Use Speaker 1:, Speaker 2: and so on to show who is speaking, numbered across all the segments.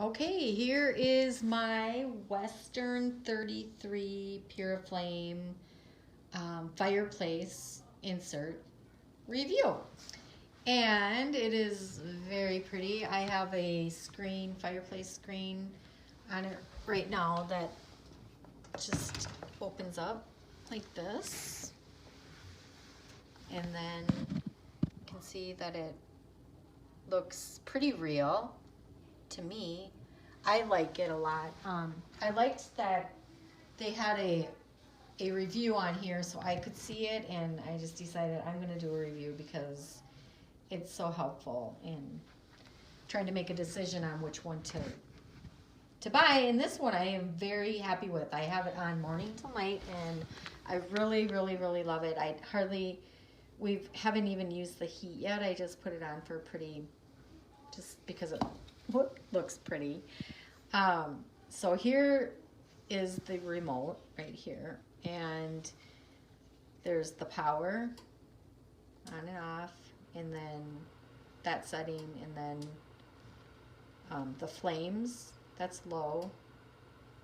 Speaker 1: Okay, here is my Western 33 PuraFlame Fireplace insert review. And it is very pretty. I have a screen, fireplace screen on it right now that just opens up like this. And then you can see that it looks pretty real to me. I like it a lot. I liked that they had a review on here so I could see it, and I just decided I'm going to do a review because it's so helpful in trying to make a decision on which one to buy. And this one I am very happy with. I have it on morning till night, and I really, really, really love it. We haven't even used the heat yet. I just put it on for just because it looks pretty. So here is the remote right here, and there's the power on and off, and then that setting, and then the flames, that's low,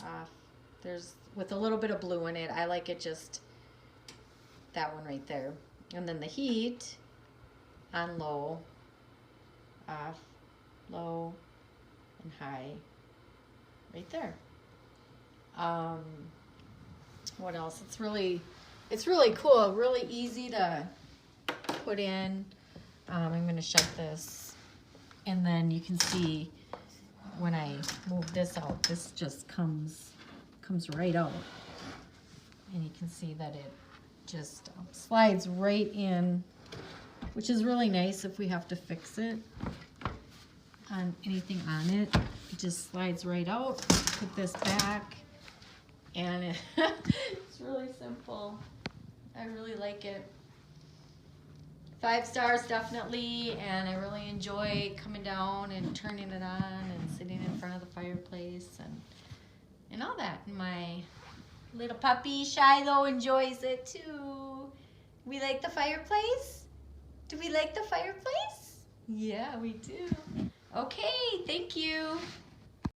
Speaker 1: off. There's with a little bit of blue in it. I like it just that one right there. And then the heat on low, off, low, and high right there. What else? It's really cool, really easy to put in. I'm going to shut this, and then you can see when I move this out, this just comes right out, and you can see that it just slides right in, which is really nice if we have to fix it on anything on it. It just slides right out. Put this back, and it's really simple. I really like it. 5 stars definitely, and I really enjoy coming down and turning it on and sitting in front of the fireplace and all that. My little puppy Shiloh enjoys it too. We like the fireplace? Do we like the fireplace? Yeah, we do. Okay, thank you.